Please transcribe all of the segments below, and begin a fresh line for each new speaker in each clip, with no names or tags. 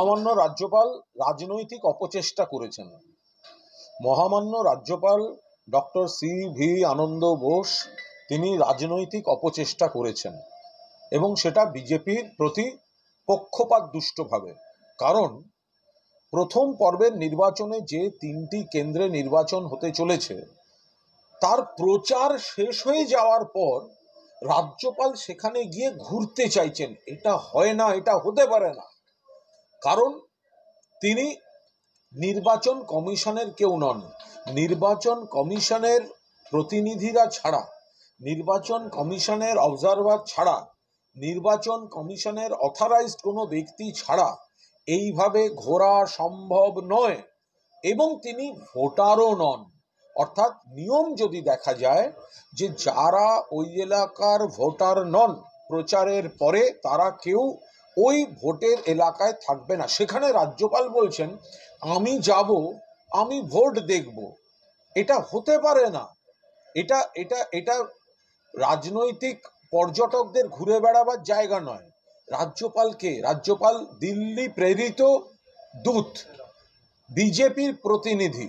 মহামান্য রাজ্যপাল রাজনৈতিক অপচেষ্টা করেছেন। মহামান্য রাজ্যপাল ডক্টর সি.ভি. আনন্দ বোস তিনি রাজনৈতিক অপচেষ্টা করেছেন এবং সেটা বিজেপির প্রতি পক্ষপাত দুষ্টভাবে। কারণ প্রথম পর্বের নির্বাচনে যে 3টি কেন্দ্রে নির্বাচন হতে চলেছে তার প্রচার শেষ হয়ে যাওয়ার পর রাজ্যপাল সেখানে গিয়ে ঘুরতে চাইছেন। এটা হয় না, এটা হতে পারে না। কারণ তিনি নির্বাচন কমিশনের কেউ নন। নির্বাচন কমিশনের প্রতিনিধিরা ছাড়া, নির্বাচন কমিশনের অবজারভার ছাড়া, নির্বাচন কমিশনের অথরাইজড কোনো ব্যক্তি ছাড়া এইভাবে ঘোরা সম্ভব নয় এবং তিনি ভোটারও নন। অর্থাৎ নিয়ম যদি দেখা যায় যে যারা ওই এলাকার ভোটার নন, প্রচারের পরে তারা কেউ ওই ভোটের এলাকায় থাকবে না। সেখানে রাজ্যপাল বলছেন আমি যাব, আমি ভোট দেখব। এটা হতে পারে না। এটা এটা এটা রাজনৈতিক পর্যটকদের ঘুরে বেড়াবার জায়গা নয়। রাজ্যপাল দিল্লি প্রেরিত দূত, বিজেপির প্রতিনিধি।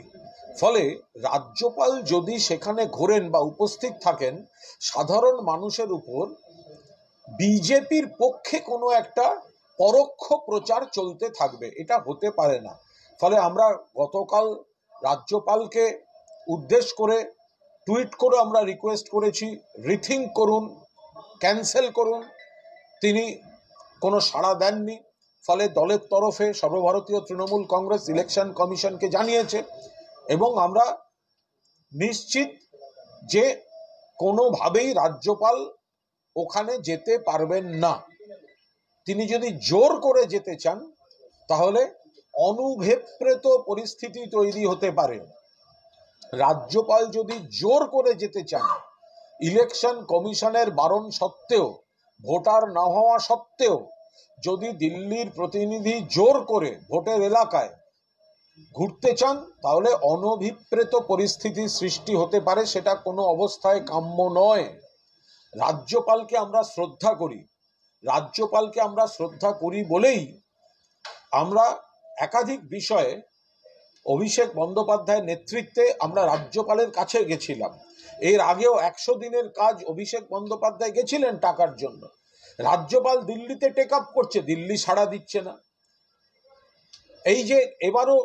ফলে রাজ্যপাল যদি সেখানে ঘোরেন বা উপস্থিত থাকেন, সাধারণ মানুষের উপর বিজেপির পক্ষে কোনো একটা পরোক্ষ প্রচার চলতে থাকবে। এটা হতে পারে না। ফলে আমরা গতকাল রাজ্যপালকে উদ্দেশ্য করে টুইট করে আমরা রিকোয়েস্ট করেছি রিথিঙ্ক করুন, ক্যান্সেল করুন। তিনি কোনো সাড়া দেননি। ফলে দলের তরফে সর্বভারতীয় তৃণমূল কংগ্রেস ইলেকশন কমিশনকে জানিয়েছে এবং আমরা নিশ্চিত যে কোনোভাবেই রাজ্যপাল ওখানে যেতে পারবেন না। তিনি যদি জোর করে যেতে চান তাহলে অনুভেপ্রেত পরিস্থিতি তৈরি হতে পারে। রাজ্যপাল যদি জোর করে যেতে চান, ইলেকশন কমিশনের বারণ সত্ত্বেও, ভোটার না হওয়া সত্ত্বেও যদি দিল্লির প্রতিনিধি জোর করে ভোটের এলাকায় ঘুরতে চান তাহলে অনভিপ্রেত পরিস্থিতি সৃষ্টি হতে পারে। সেটা কোনো অবস্থায় কাম্য নয়। রাজ্যপালকে আমরা শ্রদ্ধা করি। রাজ্যপালকে আমরা শ্রদ্ধা করি বলেই আমরা একাধিক বিষয়ে অভিষেক বন্দ্যোপাধ্যায়ের নেতৃত্বে আমরা রাজ্যপালের কাছে গেছিলাম। এর আগেও 100 দিনের কাজ অভিষেক বন্দ্যোপাধ্যায় গেছিলেন টাকার জন্য। রাজ্যপাল দিল্লিতে টেক আপ করছে, দিল্লি সাড়া দিচ্ছে না। এই যে এবারও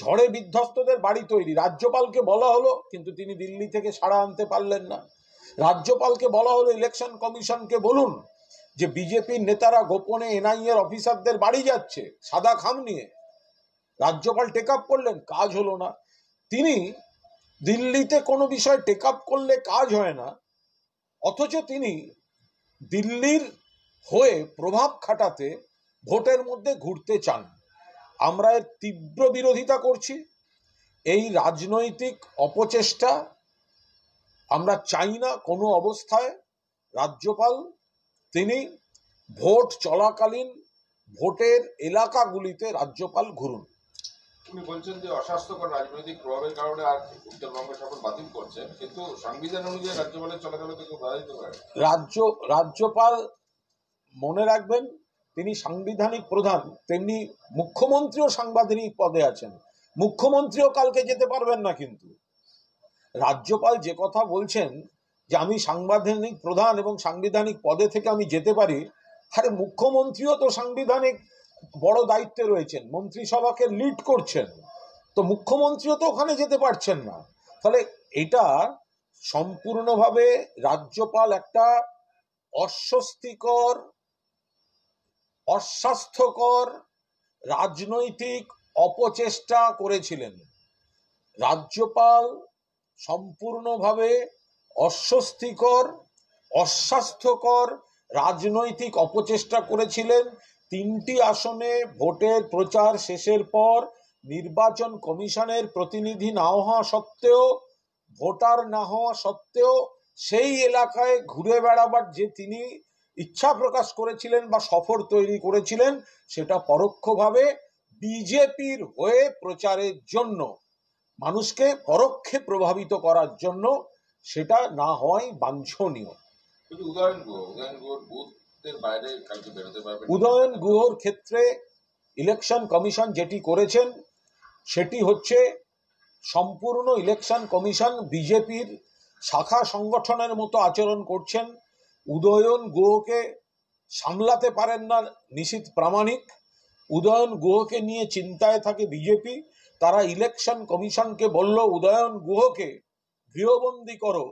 ঝড়ে বিধ্বস্তদের বাড়ি তৈরি, রাজ্যপালকে বলা হলো কিন্তু তিনি দিল্লি থেকে সাড়া আনতে পারলেন না। রাজ্যপালকে বলা হলো ইলেকশন কমিশনকে বলুন যে বিজেপির নেতারা গোপনে এনআইএর অফিসারদের বাড়ি যাচ্ছে সাদা খাম নিয়ে। রাজ্যপাল টেক আপ করলেন, কাজ হলো না। তিনি দিল্লিতে কোনো বিষয় টেক আপ করলে কাজ হয় না, অথচ তিনি দিল্লির হয়ে প্রভাব খাটাতে ভোটের মধ্যে ঘুরতে চান। আমরা এর তীব্র বিরোধিতা করছি। এই রাজনৈতিক অপচেষ্টা আমরা চাই না কোনো অবস্থায়। রাজ্যপাল তিনি ভোট চলাকালীন ভোটের এলাকাগুলিতে রাজ্যপাল ঘুরুন।
উনি বলছেন যে অস্বাস্থ্যকর রাজনৈতিক প্রভাবের কারণে আর উত্তরবঙ্গ সফর বাতিল করছেন, কিন্তু সংবিধান অনুযায়ী রাজ্যপালের চলাচলে থেকে বাধা দিতে পারে।
রাজ্যপাল মনে রাখবেন তিনি সাংবিধানিক প্রধান, তেমনি মুখ্যমন্ত্রীও সাংবিধানিক পদে আছেন। মুখ্যমন্ত্রীও কালকে যেতে পারবেন না। কিন্তু রাজ্যপাল যে কথা বলছেন যে আমি সাংবিধানিক প্রধান এবং সাংবিধানিক পদে থেকে আমি যেতে পারি, আরে মুখ্যমন্ত্রীও তো সাংবিধানিক বড় দায়িত্বে রয়েছেন, মন্ত্রিসভাকে লিড করছেন, তো মুখ্যমন্ত্রীও তো ওখানে যেতে পারছেন না। ফলে এটা সম্পূর্ণভাবে রাজ্যপাল একটা অস্বাস্থ্যকর রাজনৈতিক অপচেষ্টা করেছিলেন। রাজ্যপাল সম্পূর্ণভাবে অস্বাস্থ্যকর রাজনৈতিক অপচেষ্টা করেছিলেন। 3টি আসনে ভোটের প্রচার শেষের পর নির্বাচন কমিশনের প্রতিনিধি না হওয়া সত্ত্বেও, ভোটার না হওয়া সত্ত্বেও সেই এলাকায় ঘুরে বেড়াবার যে তিনি ইচ্ছা প্রকাশ করেছিলেন বা সফর তৈরি করেছিলেন, সেটা পরোক্ষভাবে বিজেপির হয়ে প্রচারের জন্য, মানুষকে পরোক্ষে প্রভাবিত করার জন্য, সেটা না হওয়াই বাঞ্ছনীয়। উদয়ন গুহর ক্ষেত্রে ইলেকশন কমিশন যেটি করেছেন সেটি হচ্ছে সম্পূর্ণ ইলেকশন কমিশন বিজেপির শাখা সংগঠনের মতো আচরণ করছেন। উদয়ন গুহকে সামলাতে পারেন না নিশীথ প্রামাণিক, উদয়ন গুহকে নিয়ে চিন্তায় থাকে বিজেপি। তারা ইলেকশন কমিশনকে বলল উদয়ন গুহকে গৃহবন্দী করো,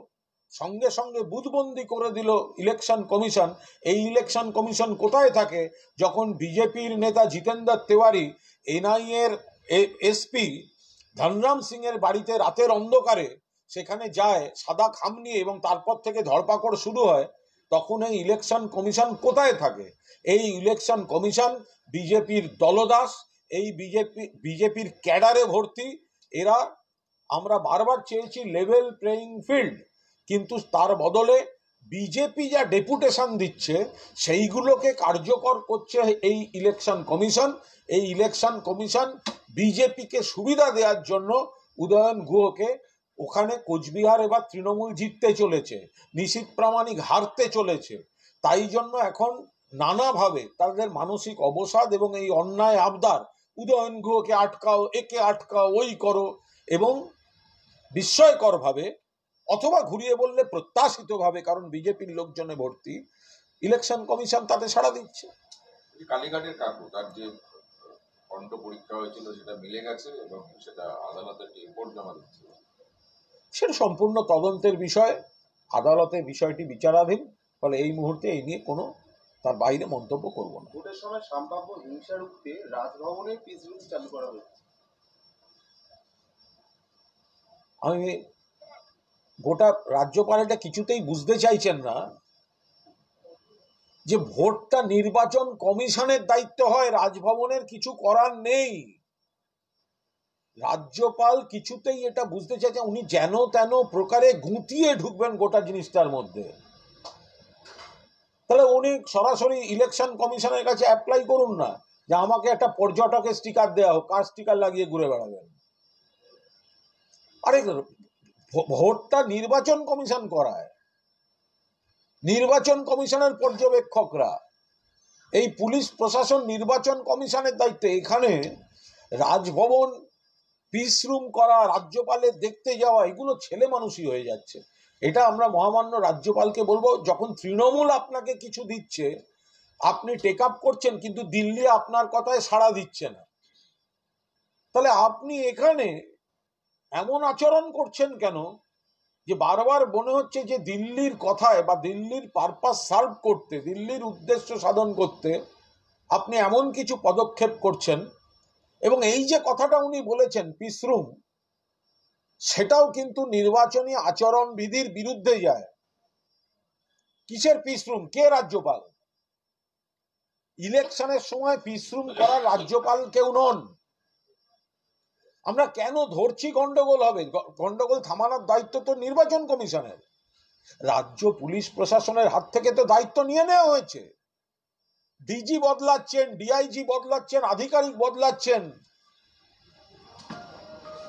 সঙ্গে সঙ্গে বুথবন্দি করে দিল ইলেকশন কমিশন। এই ইলেকশন কমিশন কোথায় থাকে যখন বিজেপির নেতা জিতেন্দ্র তিওয়ারি এনআইএর এসপি ধনরাম সিং এর বাড়িতে রাতের অন্ধকারে সেখানে যায় সাদা খাম নিয়ে এবং তারপর থেকে ধরপাকড় শুরু হয়, তখন এই ইলেকশন কমিশন কোথায় থাকে? এই ইলেকশন কমিশন বিজেপির দলদাস, এই বিজেপির ক্যাডারে ভর্তি। এরা, আমরা বারবার চেয়েছি লেভেল প্লেইং ফিল্ড, কিন্তু তার বদলে বিজেপি যা ডেপুটেশন দিচ্ছে সেইগুলোকে কার্যকর করছে এই ইলেকশন কমিশন। এই ইলেকশন কমিশন বিজেপিকে সুবিধা দেওয়ার জন্য উদয়ন গুহকে, ওখানে কোচবিহার এবার তৃণমূল জিততে চলেছে, নিশীথ প্রামাণিক হারতে চলেছে, তাই জন্য এখন নানাভাবে তাদের মানসিক অবসাদ এবং এই অন্যায় আবদার, উদয়ন গুহকে আটকাও, একে আটকাও, ওই করো, এবং বিস্ময়করভাবে অথবা ঘুরিয়ে বললে প্রত্যাশিতভাবে, কারণ বিজেপির লোকজনে ভর্তি, ইলেকশন কমিশন তাতে সাড়া দিচ্ছে।
কালীঘাটের কাকু, তার যে কণ্ঠ পরীক্ষা হয়েছিল সেটা মিলে গেছে এবং সেটা আদালতে রিপোর্ট জমা দিচ্ছে।
সেটা সম্পূর্ণ তদন্তের বিষয়, আদালতে বিষয়টি বিচারাধীন, ফলে এই মুহূর্তে এই নিয়ে কোনো তার বাইরে মন্তব্য করব না।
ভোটের সময় সম্ভাব্য হিংসা রুখতে রাজভবনে পিস রুম চালু করা হয়েছে।
আমি গোটা রাজ্যপাল এটা কিছুতেই বুঝতে চাইছেন না যে ভোটটা নির্বাচন কমিশনের দায়িত্ব হয়, রাজভবনের কিছু করার নেই। রাজ্যপাল কিছুতেই এটা বুঝতে চাইছেন, উনি যেন তেন প্রকারে গুঁতিয়ে ঢুকবেন গোটা জিনিসটার মধ্যে। তাহলে উনি সরাসরি ইলেকশন কমিশনের কাছে অ্যাপ্লাই করুন না যে আমাকে একটা পর্যটকের স্টিকার দেওয়া হোক, কার স্টিকার লাগিয়ে ঘুরে বেড়াবেন। আরে ভোটটা নির্বাচন কমিশন করায়, নির্বাচন কমিশনের পর্যবেক্ষকরা, এই পুলিশ প্রশাসন নির্বাচন কমিশনের দায়িত্ব। এখানে রাজভবন পিস রুম করা, রাজ্যপালের দেখতে যাওয়া, এগুলো ছেলে মানুষই হয়ে যাচ্ছে। এটা আমরা মহামান্য রাজ্যপালকে বলবো, যখন তৃণমূল আপনাকে কিছু দিচ্ছে আপনি টেক আপ করছেন, কিন্তু দিল্লি আপনার কথায় সাড়া দিচ্ছে না, তাহলে আপনি এখানে এমন আচরণ করছেন কেন যে বারবার মনে হচ্ছে যে দিল্লির কথায় বা দিল্লির পারপাস সার্ভ করতে, দিল্লির উদ্দেশ্য সাধন করতে আপনি এমন কিছু পদক্ষেপ করছেন। এবং এই যে কথাটা উনি বলেছেন পিস রুম, সেটাও কিন্তু নির্বাচনী আচরণ বিধির বিরুদ্ধে যায়। কিসের পিস রুম? কে রাজ্যপাল? ইলেকশনের সময় পিস রুম করার রাজ্যপাল কেউ নন। আমরা কেন ধরছি গন্ডগোল হবে? গন্ডগোল থামানোর দায়িত্ব তো নির্বাচন কমিশনের। রাজ্য পুলিশ প্রশাসনের হাত থেকে তো দায়িত্ব নিয়ে নেওয়া হয়েছে। ডিজি বদলাচ্ছেন, ডিআইজি বদলাচ্ছেন, আধিকারিক বদলাচ্ছেন।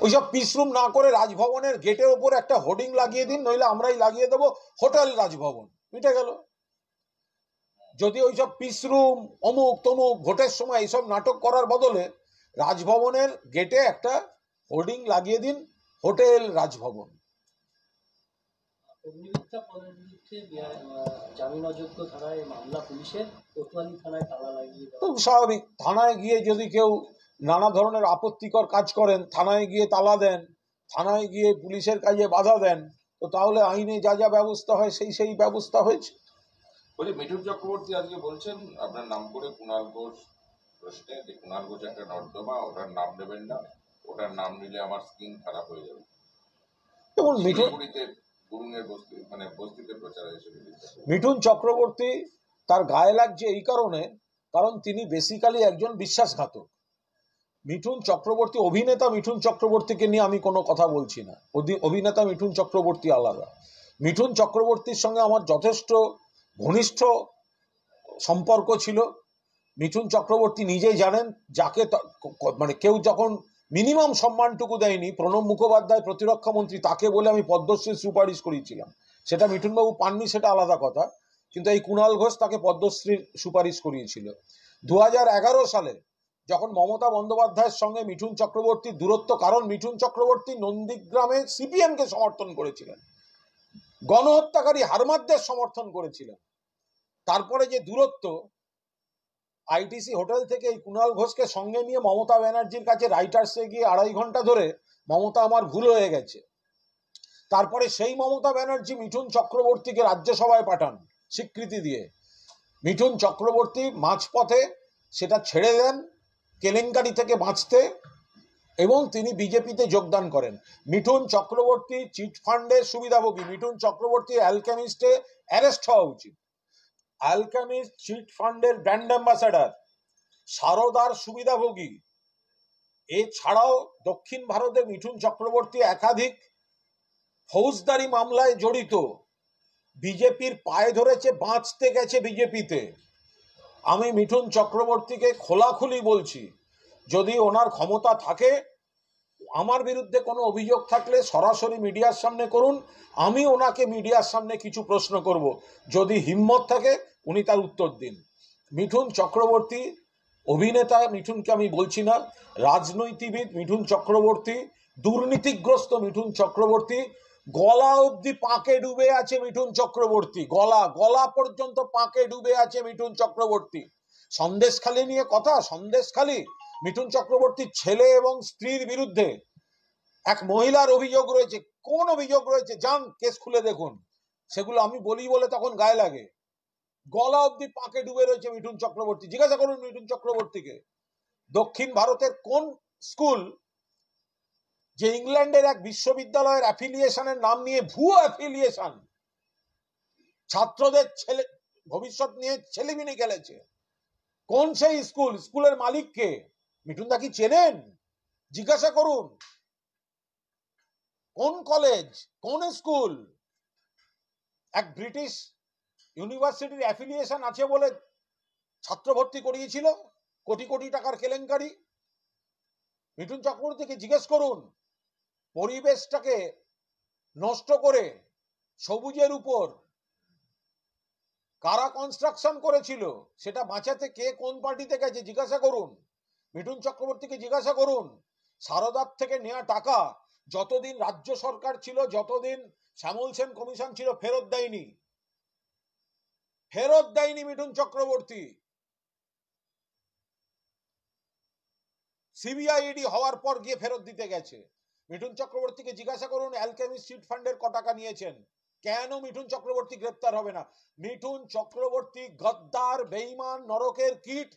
ওইসব পিসরুম না করে রাজভবনের গেটের ওপর একটা হোর্ডিং লাগিয়ে দিন, নইলে আমরাই লাগিয়ে দেবো হোটেল রাজভবন, মিটে গেল। যদি ওইসব পিসরুম অমুক তমুক ভোটের সময় এইসব নাটক করার বদলে রাজভবনের গেটে একটা হোর্ডিং লাগিয়ে দিন, হোটেল রাজভবন।
অগ্নিমিত্রা পদের বিরুদ্ধে জামিন অযোগ্য ধারায় মামলা পুলিশের, কোতোয়ালি থানায় তালা লাগিয়ে দেওয়া।
খুব স্বাভাবিক, থানায় গিয়ে যদি কেউ নানা ধরনের আপত্তিকর কাজ করেন, থানায় গিয়ে তালা দেন, থানায় গিয়ে পুলিশের কাজে বাধা দেন, তো তাহলে আইনে যা যা ব্যবস্থা হয় সেই ব্যবস্থা হয়েছে।
বলি, মিঠুন চক্রবর্তী আজকে বলছেন আপনার নাম করে কুণাল ঘোষ প্রশ্নে যে কুণাল ঘোষ একটা নর্দমা, ওটার নাম নেবেন না, ওটার নাম নিলে আমার স্কিন খারাপ হয়ে যাবে।
এবং
মিঠুন
চক্রবর্তী তার গায়ে লাগছে এই কারণে, কারণ তিনি বেসিক্যালি একজন বিশ্বাসঘাতক। মিঠুন চক্রবর্তী, অভিনেতা মিঠুন চক্রবর্তীকে নিয়ে আমি কোনো কথা বলছি না, অভিনেতা মিঠুন চক্রবর্তী আলাদা। মিঠুন চক্রবর্তীর সঙ্গে আমার যথেষ্ট ঘনিষ্ঠ সম্পর্ক ছিল। মিঠুন চক্রবর্তী নিজেই জানেন, যাকে মানে কেউ যখন মিনিমাম সম্মানটুকু দেয়নি, প্রণব মুখোপাধ্যায় প্রতিরক্ষা মন্ত্রী, তাকে বলে আমি পদ্মশ্রী সুপারিশ করিয়েছিলাম। সেটা মিঠুনবাবু পাননি, সেটা আলাদা কথা, কিন্তু এই কুণাল ঘোষ তাকে পদ্মশ্রীর সুপারিশ করিয়েছিল। 2011 সালে যখন মমতা বন্দ্যোপাধ্যায়ের সঙ্গে মিঠুন চক্রবর্তীর দূরত্ব, কারণ মিঠুন চক্রবর্তী নন্দীগ্রামে সিপিএম কে সমর্থন করেছিলেন, গণহত্যাকারী হারমাদদের সমর্থন করেছিলেন। তারপরে যে দূরত্ব, আইটিসি হোটেল থেকে এই কুণাল ঘোষকে সঙ্গে নিয়ে মমতা ব্যানার্জির কাছে রাইটার্সে গিয়ে 2.5 ঘন্টা ধরে মমতা আমার ভুল হয়ে গেছে, তারপরে সেই মমতা ব্যানার্জি মিঠুন চক্রবর্তীকে রাজ্যসভায় পাঠান স্বীকৃতি দিয়ে। মিঠুন চক্রবর্তী মাঝপথে সেটা ছেড়ে দেন কেলেঙ্কারি থেকে বাঁচতে, এবং তিনি বিজেপিতে যোগদান করেন। মিঠুন চক্রবর্তী চিটফান্ডের সুবিধাভোগী, মিঠুন চক্রবর্তী অ্যালকেমিস্টে অ্যারেস্ট হওয়া উচিত। অ্যালকেমিস্ট চিটফান্ডের ব্র্যান্ড অ্যাম্বাসাডার, সারদার সুবিধাভোগী। এছাড়াও দক্ষিণ ভারতে মিঠুন চক্রবর্তী একাধিক ফৌজদারি মামলায় জড়িত, বিজেপির পায়ে ধরেছে, বাঁচতে গেছে বিজেপিতে। আমি মিঠুন চক্রবর্তীকে খোলাখুলি বলছি, যদি ওনার ক্ষমতা থাকে, আমার বিরুদ্ধে কোনো অভিযোগ থাকলে সরাসরি মিডিয়ার সামনে করুন, আমি ওনাকে মিডিয়ার সামনে কিছু প্রশ্ন করব, যদি হিম্মত থাকে উনি তার উত্তর দিন। মিঠুন চক্রবর্তী অভিনেতা, মিঠুনকে আমি বলছি না, রাজনৈতিকবিদ মিঠুন চক্রবর্তী, দুর্নীতিগ্রস্ত মিঠুন চক্রবর্তী, গলা অবধি পাকে ডুবে আছে মিঠুন চক্রবর্তী, গলা পর্যন্ত পাকে ডুবে আছে মিঠুন চক্রবর্তী। সন্দেশখালী নিয়ে কথা, সন্দেশখালী মিঠুন চক্রবর্তীর ছেলে এবং স্ত্রীর বিরুদ্ধে এক মহিলার অভিযোগ রয়েছে। কোন অভিযোগ রয়েছে? যান কেস খুলে দেখুন, সেগুলো আমি বলি বলে তখন গায়ে লাগে। গলা অবধি পাকে ডুবে রয়েছে মিঠুন চক্রবর্তী, জিজ্ঞাসা করুন মিঠুন চক্রবর্তীকে। দক্ষিণ ভারতের কোন স্কুল যে ইংল্যান্ডের এক বিশ্ববিদ্যালয়ের অ্যাফিলিয়েশনের নাম নিয়ে ভুয়ো অ্যাফিলিয়েশন, ছাত্রদের ছেলে ভবিষ্যৎ নিয়ে ছেলেমিনি খেলেছে, কোন সেই স্কুল? স্কুলের মালিককে মিঠুন দা কি চেনেন? জিজ্ঞাসা করুন। কোন কলেজ, কোন স্কুল? এক ব্রিটিশ ইউনিভার্সিটির অ্যাফিলিয়েশন আছে বলে ছাত্র ভর্তি করিয়েছিল, কোটি কোটি টাকার কেলেঙ্কারি। মিঠুন চক্রবর্তীকে জিজ্ঞেস করুন, পরিবেশটাকে নষ্ট করে সবুজের উপর কারা কনস্ট্রাকশন করেছিল, সেটা বাঁচাতে কে কোন পার্টিতে গেছে, জিজ্ঞাসা করুন। মিঠুন চক্রবর্তীকে জিজ্ঞাসা করুন, সারদার থেকে নেওয়া টাকা যতদিন রাজ্য সরকার ছিল, যতদিন শ্যামল সেন কমিশন ছিল, ফেরত দেয়নি, ফেরত দেয়নি মিঠুন চক্রবর্তী। সিবিআইডি হওয়ার পর গিয়ে ফেরত দিতে গেছে। মিঠুন চক্রবর্তীকে জিজ্ঞাসা করুন অ্যালকেমিস্ট চিট ফান্ডের ক টাকা নিয়েছেন, কেন মিঠুন চক্রবর্তী গ্রেপ্তার হবে না? মিঠুন চক্রবর্তী গদ্দার, বেঈমান, নরকের কীট,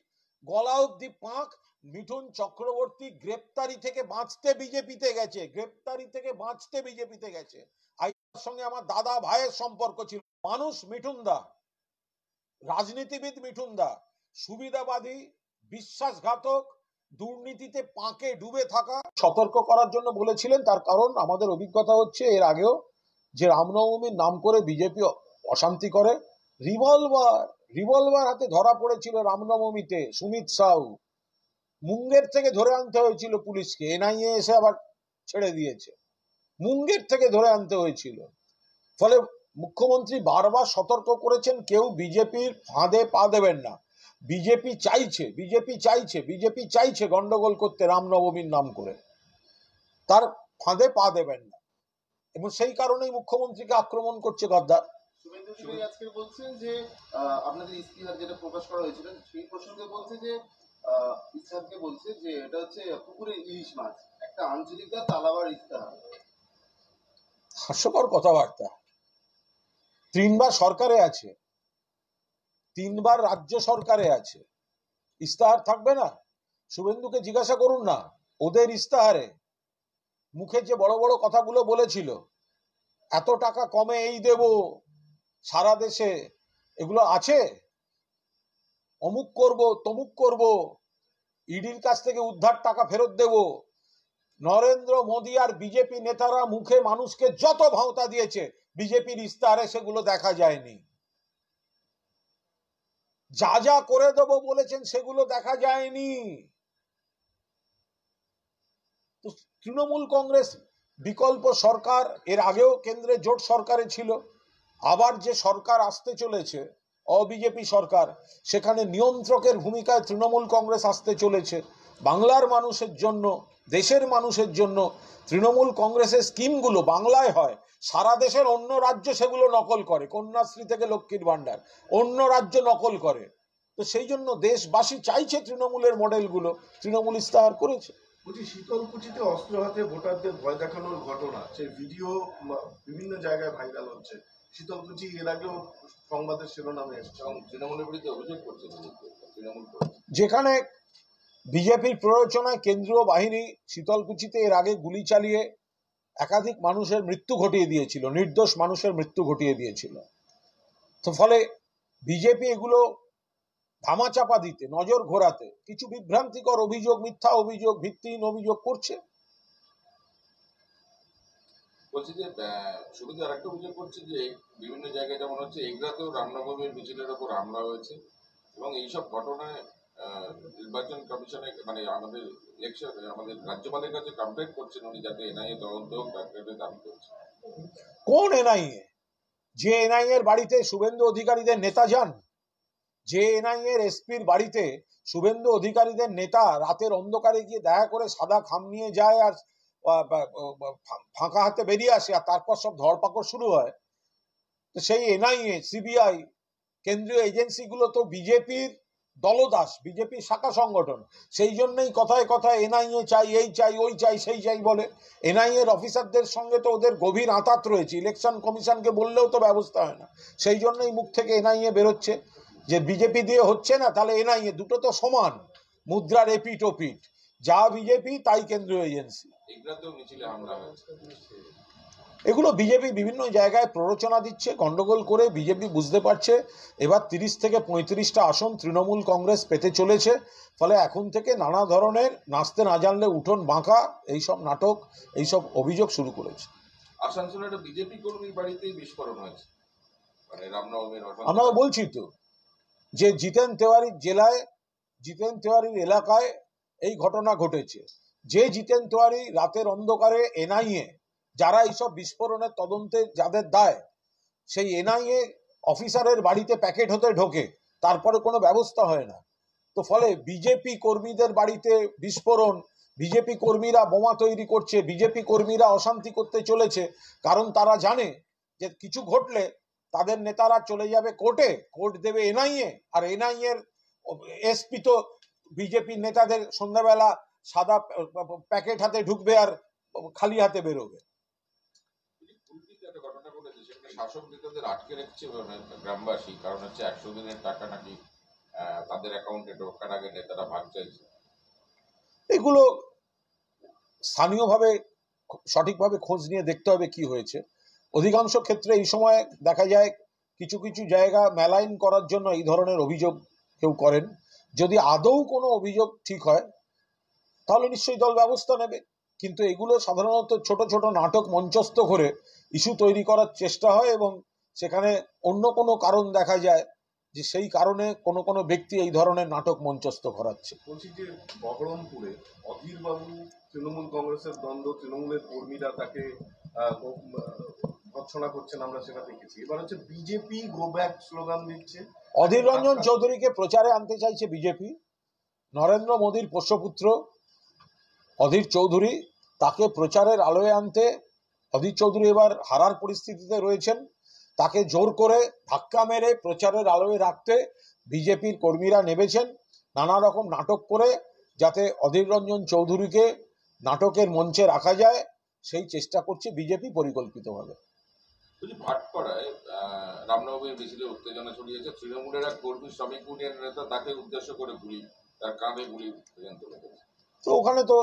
গলা অবধি পাক। মিঠুন চক্রবর্তী গ্রেপ্তারি থেকে বাঁচতে বিজেপিতে গেছে, গ্রেপ্তারি থেকে বাঁচতে বিজেপিতে গেছে। আইয়ার সঙ্গে আমার দাদা ভাইয়ের সম্পর্ক ছিল। মানুষ মিঠুন দা, রাজনীতিবিদ মিঠুন দা, সুবিধাবাদী, বিশ্বাসঘাতক, দুর্নীতিতে পাকে ডুবে থাকা। সতর্ক করার জন্য বলেছিলেন, তার কারণ আমাদের অভিজ্ঞতা হচ্ছে এর আগেও যে রামনবমীর নাম করে বিজেপি অশান্তি করে, রিভলভার হাতে ধরা পড়েছিল রামনবমীতে সুমিত সাউ, মুঙ্গের থেকে ধরে আনতে হয়েছিল পুলিশকে, এনআইএ এসে আবার ছেড়ে দিয়েছে, মুঙ্গের থেকে ধরে আনতে হয়েছিল। ফলে মুখ্যমন্ত্রী বারবার সতর্ক করেছেন, কেউ বিজেপির ফাঁদে পা দেবেন না। বিজেপি চাইছে গন্ডগোল করতে রামনবমীর নাম করে, তার ফাঁদে পা দেবেন না, এবং সেই কারণেই মুখ্যমন্ত্রীকে আক্রমণ করছে গদ্দার।
শুভেন্দু অধিকারী আজকে বলছেন যে আপনাদের ইস্তিহার যেটা প্রকাশ করা হয়েছিল সেই প্রসঙ্গে বলছে যে ইস্তিহারকে বলছে যে এটা হচ্ছে পুকুরের ইলিশ মাছ, একটা আঞ্চলিক দা তালাবার ইস্তিহার।
হাস্যকর কথাবার্তা। 3 বার সরকারে আছে, 3 বার রাজ্য সরকারে আছে, ইস্তাহার থাকবে না? শুভেন্দুকে জিজ্ঞাসা করুন না, ওদের ইস্তাহারে মুখে যে বড় বড় কথাগুলো বলেছিল, এত টাকা কমে এই দেব সারা দেশে, এগুলো আছে? অমুক করব, তমুক করব, ইডির কাছ থেকে উদ্ধার টাকা ফেরত দেব। নরেন্দ্র মোদী আর বিজেপি নেতারা মুখে মানুষকে যত ভাওতা দিয়েছে, বিজেপির ইস্তাহারে সেগুলো দেখা যায়নি। যা যা করে দেব বলেছেন সেগুলো দেখা যায়নি। তৃণমূল কংগ্রেস বিকল্প সরকার, এর আগেও কেন্দ্রে জোট সরকারে ছিল, আবার যে সরকার আসতে চলেছে অবিজেপি সরকার, সেখানে নিয়ন্ত্রকের ভূমিকায় তৃণমূল কংগ্রেস আসতে চলেছে। বাংলার মানুষের জন্য, দেশের মানুষের জন্য তৃণমূল কংগ্রেসের স্কিমগুলো বাংলায় হয়, সারা দেশের অন্য রাজ্য সেগুলো নকল করে, কন্যাশ্রী থেকে লক্ষ্মীর ভাণ্ডার অন্য রাজ্য নকল করে। তো সেই জন্য দেশবাসী চাইছে তৃণমূলের মডেলগুলো, তৃণমূল ইস্তেহার করেছে।
বলছি, শীতলকুচিতে অস্ত্র হাতে ভোটারদের ভয় দেখানোর ঘটনা, সেই ভিডিও বিভিন্ন জায়গায় ভাইরাল হচ্ছে। শীতলকুচি এর আগেও সংবাদের শিরোনামে এসেছে
এবং তৃণমূলের বিরুদ্ধে অভিযোগ করছে তৃণমূল করেছে।
যেখানে বিজেপির প্ররোচনায় কেন্দ্রীয় বাহিনী শীতলকুচিতে এর আগে গুলি চালিয়ে একাধিক মানুষের মৃত্যু ঘটিয়ে দিয়েছিল, নির্দোষ মানুষের মৃত্যু ঘটিয়ে দিয়েছিল। তো ফলে বিজেপি এগুলো ধামাচাপা দিতে, নজর ঘোরাতে কিছু বিভ্রান্তিকর অভিযোগ, মিথ্যা অভিযোগ, ভিত্তিহীন অভিযোগ করছে।
বলছি যে শুরুতে আরেকটা অভিযোগ করছে যে বিভিন্ন জায়গায় যেমন হচ্ছে এগরাতেও রামনবমীর মিছিলের ওপর হামলা হয়েছে এবং এইসব ঘটনায় নির্বাচন কমিশনে মানে আমাদের ইলেকশন আমাদের রাজ্যপালের কাছে কমপ্লেন করছেন উনি, যাতে এনআইএ তদন্ত হোক তার দাবি করছে।
কোন এনআইএ? যে এনআইএ এর বাড়িতে শুভেন্দু অধিকারীদের নেতা যান, যে এনআইএ এর এসপির বাড়িতে শুভেন্দু অধিকারীদের নেতা রাতের অন্ধকারে গিয়ে দেখা করে সাদা খাম নিয়ে যায় আর ফাঁকা হাতে বেরিয়ে আসে, আর তারপর সব ধরপাকড় শুরু হয়, তো সেই এনআইএ, সিবিআই, কেন্দ্রীয় এজেন্সিগুলো তো বিজেপির দলদাস, বিজেপির শাখা সংগঠন। সেই জন্যই কথায় কথায় এনআইএ চাই, এই চাই, ওই চাই, সেই চাই বলে। এনআইএ এর অফিসারদের সঙ্গে তো ওদের গভীর আঁতাত রয়েছে, ইলেকশন কমিশনকে বললেও তো ব্যবস্থা হয় না। সেই জন্যই মুখ থেকে এনআইএ বেরোচ্ছে যে বিজেপি দিয়ে হচ্ছে না, তাহলে এনআইএ। দুটো তো সমান মুদ্রার এপিট ওপিট, যা বিজেপি তাই কেন্দ্রীয় এজেন্সি।
এগরাতেও মিছিলে হামলা হয়েছে।
এগুলো বিজেপি বিভিন্ন জায়গায় প্ররোচনা দিচ্ছে, গন্ডগোল করে। বিজেপি বুঝতে পারছে এবার 30 থেকে 35টা আসন তৃণমূল কংগ্রেস পেতে চলেছে, ফলে এখন থেকে নানা ধরনের নাচতে না জানলে উঠোন বাঁকা এইসব নাটক, এইসব অভিযোগ শুরু করেছে।
আসানসোলের একটা বিজেপি কর্মীর বাড়িতেই বিস্ফোরণ হয়েছে, মানে রামনবমীর
আমরা বলছি তো যে জিতেন তেওয়ারির জেলায়, জিতেন তেওয়ারির এলাকায় এই ঘটনা ঘটেছে। যে জিতেন তেওয়ারি রাতের অন্ধকারে এনআইএ, যারা এইসব বিস্ফোরণের তদন্তে যাদের দায়, সেই এনআইএ অফিসারের বাড়িতে প্যাকেট হতে ঢোকে, তারপরে কোনো ব্যবস্থা হয় না। তো ফলে বিজেপি কর্মীদের বাড়িতে বিস্ফোরণ, বিজেপি কর্মীরা বোমা তৈরি করছে, বিজেপি কর্মীরা অশান্তি করতে চলেছে, কারণ তারা জানে যে কিছু ঘটলে তাদের নেতারা চলে যাবে কোর্টে, কোর্ট দেবে এনআইএ, আর এনআইএ এর এসপি তো বিজেপির নেতাদের সন্ধ্যাবেলা সাদা প্যাকেট হাতে ঢুকবে আর খালি হাতে বেরোবে।
একটা ঘটনা ঘটেছে, সেখানে শাসক নেতাদের আটকে রেখেছে গ্রামবাসী, কারণ হচ্ছে 100 দিনের টাকা নাকি তাদের অ্যাকাউন্টে ঢোকার আগে নেতারা ভাগ চাইছে।
এগুলো স্থানীয়ভাবে সঠিকভাবে খোঁজ নিয়ে দেখতে হবে কি হয়েছে। অধিকাংশ ক্ষেত্রে এই সময় দেখা যায় কিছু কিছু জায়গা মেলাইন করার জন্য এই ধরনের অভিযোগ কেউ করেন। যদি আদৌ কোনো অভিযোগ ঠিক হয় তাহলে নিশ্চয়ই দল ব্যবস্থা নেবে, কিন্তু এগুলো সাধারণত ছোট ছোট নাটক মঞ্চস্থ করে ইস্যু তৈরি করার চেষ্টা হয়, এবং সেখানে অন্য কোনো কারণ দেখা যায় যে সেই কারণে কোনো কোনো ব্যক্তি এই ধরনের নাটক মঞ্চস্থ করাচ্ছে।
বলছি যে বহরমপুরে অধীর বাবু তৃণমূল কংগ্রেসের দ্বন্দ্ব, তৃণমূলের কর্মীরা তাকে ভৎসনা করছেন, আমরা সেটা দেখেছি। এবার হচ্ছে বিজেপি গো ব্যাক স্লোগান দিচ্ছে।
অধীর রঞ্জন চৌধুরীকে প্রচারে আনতে চাইছে বিজেপি। নরেন্দ্র মোদীর পোষ্যপুত্র অধীর চৌধুরী, তাকে প্রচারের আলোয় আনতে, অধীর চৌধুরী এবার হারার পরিস্থিতিতে রয়েছেন, তাকে জোর করে ধাক্কা মেরে প্রচারের আলোয় রাখতে বিজেপির কর্মীরা নেমেছেন, নানা রকম নাটক করে যাতে অধীর রঞ্জন চৌধুরীকে নাটকের মঞ্চে রাখা যায়, সেই চেষ্টা করছে বিজেপি পরিকল্পিতভাবে।
ভাটপাড়ায় রামনবমীর মিছিলে উত্তেজনা ছড়িয়েছে, তৃণমূলের এক কর্মী শ্রমিক ইউনিয়নের নেতা তাকে উদ্দেশ্য করে গুলি, তার কাঁধে গুলি পর্যন্ত লেগেছে।
তো ওখানে তো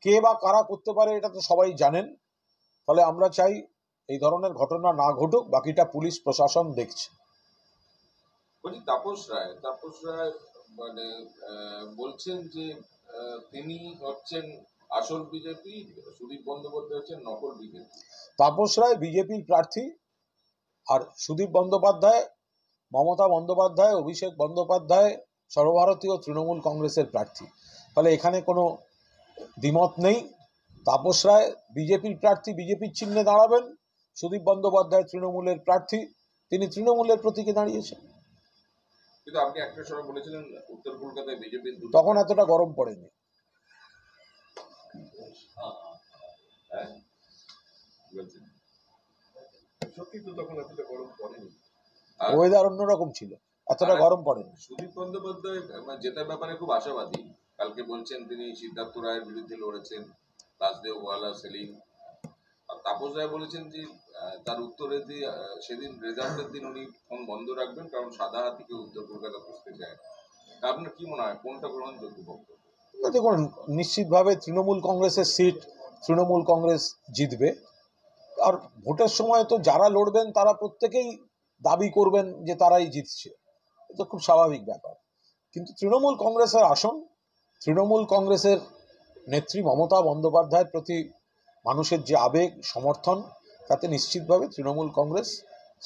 কে বা কারা করতে পারে এটা তো সবাই জানেন, ফলে আমরা চাই এই ধরনের ঘটনা না ঘটুক, বাকিটা পুলিশ প্রশাসন দেখছে।
বলছি তাপস রায় মানে বলছেন যে তিনি হচ্ছেন আসল বিজেপি, সুদীপ বন্দ্যোপাধ্যায় হচ্ছেন নকল বিজেপি।
তাপস রায় বিজেপির প্রার্থী, আর সুদীপ বন্দ্যোপাধ্যায়, মমতা বন্দ্যোপাধ্যায়, অভিষেক বন্দ্যোপাধ্যায় সর্বভারতীয় তৃণমূল কংগ্রেসের প্রার্থী। ফলে এখানে কোনো দ্বিমত নেই। তাপস রায় বিজেপির প্রার্থী, বিজেপির চিহ্নে দাঁড়াবেন। সুদীপ বন্দ্যোপাধ্যায় তৃণমূলের প্রার্থী, তিনি তৃণমূলের প্রতীকে দাঁড়িয়েছেন।
কিন্তু আপনি একটা সময় বলেছিলেন উত্তর কলকাতায় বিজেপির
তখন এতটা গরম পড়েনি।
হ্যাঁ বলছেন
সত্যি তো তখন এতটা গরম পড়েনি।
আর
ওয়েদার অন্যরকম ছিল, এতটা গরম পড়েনি।
সুদীপ বন্দ্যোপাধ্যায় জেতার ব্যাপারে খুব আশাবাদী। কালকে বলছেন তিনি সিদ্ধার্থ রায়ের বিরুদ্ধে লড়েছেন, রাজদেব ওয়ালা, সেলিম। আর তাপস রায় বলেছেন যে তার উত্তরে দিয়ে সেদিন রেজাল্টের দিন উনি ফোন বন্ধ রাখবেন, কারণ সাদা হাতিকে উত্তর কলকাতা বসতে চায়। তা আপনার কি মনে হয় কোনটা গ্রহণযোগ্য বক্তব্য?
দেখুন, নিশ্চিতভাবে তৃণমূল কংগ্রেসের সিট তৃণমূল কংগ্রেস জিতবে। আর ভোটের সময় তো যারা লড়বেন তারা প্রত্যেকেই দাবি করবেন যে তারাই জিতছে, এটা খুব স্বাভাবিক ব্যাপার। কিন্তু তৃণমূল কংগ্রেসের আসন, তৃণমূল কংগ্রেসের নেত্রী মমতা বন্দ্যোপাধ্যায়ের প্রতি মানুষের যে আবেগ সমর্থন, তাতে নিশ্চিতভাবে তৃণমূল কংগ্রেস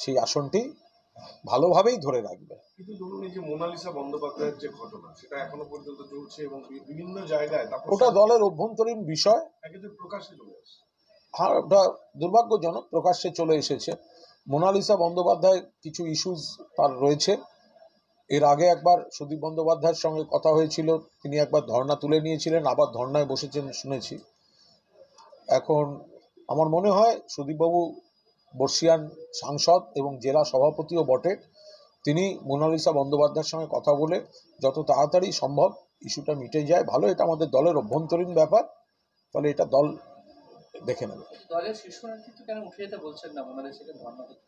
সেই আসনটি ভালোভাবেই ধরে রাখবে।
কিন্তু ধরুন এই যে মোনালিসা বন্দ্যোপাধ্যায়ের যে ঘটনা, সেটা এখনো পর্যন্ত চলছে এবং বিভিন্ন জায়গায়
ওটা দলের অভ্যন্তরীণ বিষয়,
একেবারে প্রকাশ্যে চলে আসছে।
আর ওটা দুর্ভাগ্যজনক প্রকাশ্যে চলে এসেছে। মোনালিসা বন্দ্যোপাধ্যায় কিছু ইস্যুস তার রয়েছে। এর আগে একবার সুদীপ বন্দ্যোপাধ্যায়ের সঙ্গে কথা হয়েছিল, তিনি একবার ধর্ণা তুলে নিয়েছিলেন, আবার ধর্ণায় বসেছেন শুনেছি। এখন আমার মনে হয় সুদীপবাবু বর্ষিয়ান সাংসদ এবং জেলা সভাপতিও বটে, তিনি মোনালিসা বন্দ্যোপাধ্যায়ের সঙ্গে কথা বলে যত তাড়াতাড়ি সম্ভব ইস্যুটা মিটে যায় ভালো। এটা আমাদের দলের অভ্যন্তরীণ ব্যাপার, ফলে এটা দল দেখে নেবে।
দলের শীর্ষ নেতৃত্ব কেন উঠে যেতে বলছেন না মোনালিসাকে ধর্ণা দিতে?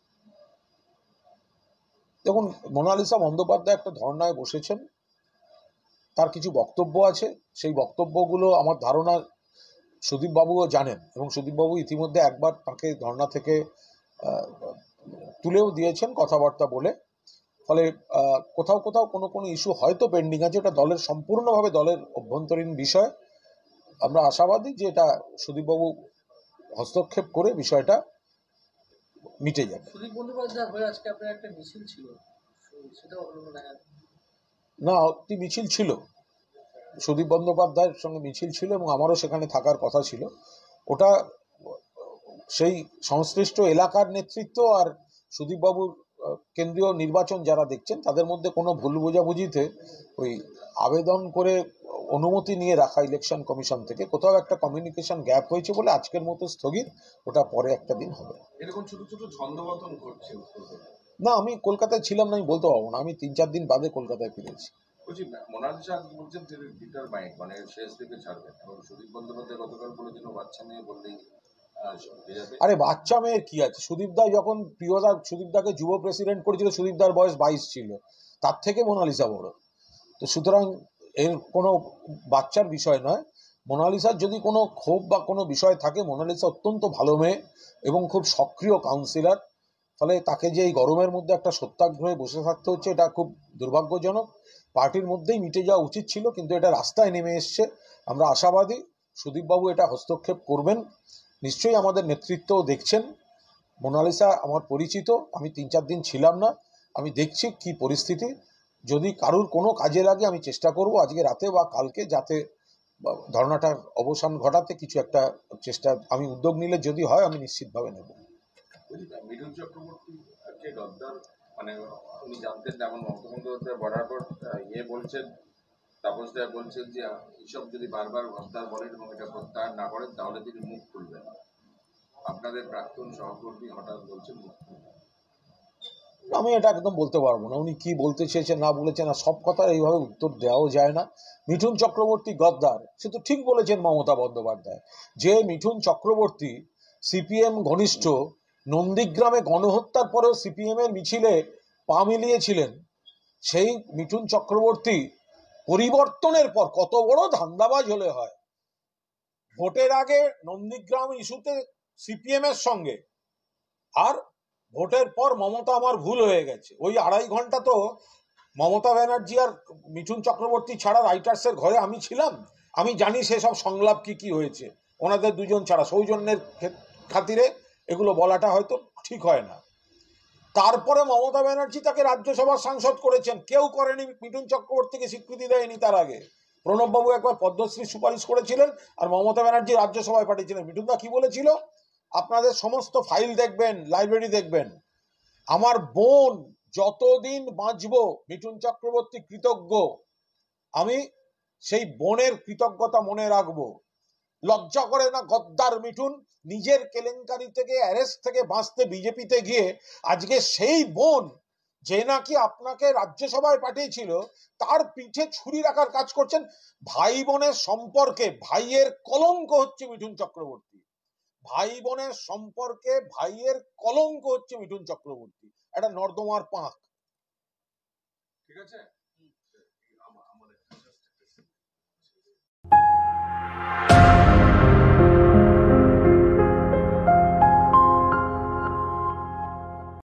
দেখুন, মোনালিসা বন্দ্যোপাধ্যায় একটা ধর্ণায় বসেছেন, তার কিছু বক্তব্য আছে, সেই বক্তব্যগুলো আমার ধারণা সুদীপবাবুও জানেন, এবং সুদীপবাবু ইতিমধ্যে একবার তাকে ধর্ণা থেকে তুলেও দিয়েছেন কথাবার্তা বলে। ফলে কোথাও কোথাও কোনো কোনো ইস্যু হয়তো পেন্ডিং আছে, এটা দলের সম্পূর্ণভাবে দলের অভ্যন্তরীণ বিষয়। আমরা আশাবাদী যে এটা সুদীপবাবু হস্তক্ষেপ করে বিষয়টা মিটে যাবে।
সুদীপ বন্দ্যোপাধ্যায় হয়ে আজকে আপনার একটা মিছিল ছিল, সেটাও হলো না?
না, একটি মিছিল ছিল, সুদীপ বন্দ্যোপাধ্যায়ের সঙ্গে মিছিল ছিল এবং আমারও সেখানে থাকার কথা ছিল। ওটা সেই সংশ্লিষ্ট এলাকার নেতৃত্ব আর সুদীপবাবুর কেন্দ্রীয় নির্বাচন যারা দেখছেন তাদের মধ্যে কোনো ভুল বোঝাবুঝিতে ওই আবেদন করে অনুমতি নিয়ে রাখা ইলেকশন কমিশন থেকে কোথাও একটা কমিউনিকেশন গ্যাপ হয়েছে বলে আজকের মতো স্থগিত, ওটা পরে একটা দিন হবে।
এরকম ছোট ছোট ছন্দপতন ঘটছে উত্তরবঙ্গে।
না, আমি কলকাতায় ছিলাম না, আমি বলতে পারবো না, আমি 3-4 দিন বাদে কলকাতায় ফিরেছি।
বলছি মোনালিসা বলছেন তিনি ডিটারমাইন্ড, মানে শেষ দিকে ছাড়বেন, এবং সুদীপ বন্দ্যোপাধ্যায় গতকাল বলেছেন বাচ্চা মেয়ে বললেই
আরে বাচ্চা মেয়ের কি আছে, সুদীপদা যখন প্রিয়দা সুদীপদাকে যুব প্রেসিডেন্ট করেছিল, সুদীপদার বয়স 22 ছিল, তার থেকে মোনালিসা বড়। তো সুতরাং এর কোনো বাচ্চার বিষয় নয়। মোনালিসার যদি কোনো ক্ষোভ বা কোনো বিষয় থাকে, মোনালিসা অত্যন্ত ভালো মেয়ে এবং খুব সক্রিয় কাউন্সিলর, ফলে তাকে যে এই গরমের মধ্যে একটা সত্যাগ্রহে বসে থাকতে হচ্ছে, এটা খুব দুর্ভাগ্যজনক। পার্টির মধ্যেই মিটে যাওয়া উচিত ছিল, কিন্তু এটা রাস্তায় নেমে এসছে। আমরা আশাবাদী সুদীপবাবু এটা হস্তক্ষেপ করবেন। নিশ্চয়ই আমাদের নেতৃত্ব দেখছেন। মোনালিসা আমার পরিচিত, আমি 3-4 দিন ছিলাম না, আমি দেখছি কি পরিস্থিতি। যদি কারুর কোনো কাজে লাগে আমি চেষ্টা করব আজকে রাতে বা কালকে, যাতে ধর্নাটার অবসান ঘটাতে কিছু একটা চেষ্টা আমি উদ্যোগ নিলে যদি হয় আমি নিশ্চিতভাবে নেব।
মিঠুন চক্রবর্তী কে গদ্দার, মানে উনি জানতেন না, এমন মমতা বন্দ্যোপাধ্যায় বরাবর বলছেন, তাপস রায় বলছেন যে এইসব যদি বারবার গদ্দার বলেন এবং এটা প্রত্যাহার না করেন তাহলে তিনি মুখ খুলবেন। আপনাদের প্রাক্তন সহকর্মী হঠাৎ বলছেন মুখ খুলবেন।
আমি এটা একদম বলতে পারবো না উনি কি বলতে চেয়েছেন না বলেছেন, আর সব কথা এইভাবে উত্তর দেওয়াও যায় না। মিঠুন চক্রবর্তী গদ্দার, সে তো ঠিক বলেছেন মমতা বন্দ্যোপাধ্যায়। যে মিঠুন চক্রবর্তী সিপিএম ঘনিষ্ঠ, নন্দীগ্রামে গণহত্যার পরেও সিপিএম এর মিছিলে পা মিলিয়েছিলেন, সেই মিঠুন চক্রবর্তী পরিবর্তনের পর কত বড় ধান্দাবাজ হলে হয়। ভোটের আগে নন্দীগ্রাম ইস্যুতে সিপিএম এর সঙ্গে, আর ভোটের পর মমতা আমার ভুল হয়ে গেছে। ওই 2.5 ঘন্টা তো মমতা ব্যানার্জি আর মিঠুন চক্রবর্তী ছাড়া রাইটার্সের ঘরে আমি ছিলাম, আমি জানি সেসব সংলাপ কি কি হয়েছে। ওনাদের দুজন ছাড়া সৌজন্যের খাতিরে এগুলো বলাটা হয়তো ঠিক হয় না। তারপরে মমতা ব্যানার্জি তাকে রাজ্যসভার সাংসদ করেছেন, কেউ করেনি, মিঠুন চক্রবর্তীকে স্বীকৃতি দেয়নি। তার আগে প্রণববাবু একবার পদ্মশ্রী সুপারিশ করেছিলেন আর মমতা ব্যানার্জি রাজ্যসভায় পাঠিয়েছিলেন। মিঠুনদা কি বলেছিল, আপনাদের সমস্ত ফাইল দেখবেন, লাইব্রেরি দেখবেন, আমার বোন যতদিন বাঁচবো মিঠুন চক্রবর্তী কৃতজ্ঞ, আমি সেই বোনের কৃতজ্ঞতা মনে রাখবো। লজ্জা করে না গদ্দার মিঠুন? নিজের কেলেঙ্কারি থেকে, অ্যারেস্ট থেকে বাঁচতে বিজেপিতে গিয়ে আজকে সেই বোন যে নাকি আপনাকে রাজ্যসভায় পাঠিয়েছিল তার পিঠে ছুরি রাখার কাজ করছেন। ভাই বোনের সম্পর্কে ভাইয়ের কলঙ্ক হচ্ছে মিঠুন চক্রবর্তী, ভাই বোনের সম্পর্কে ভাইয়ের কলঙ্ক হচ্ছে মিঠুন চক্রবর্তী, একটা নর্দমার পাঁক।
ঠিক আছে।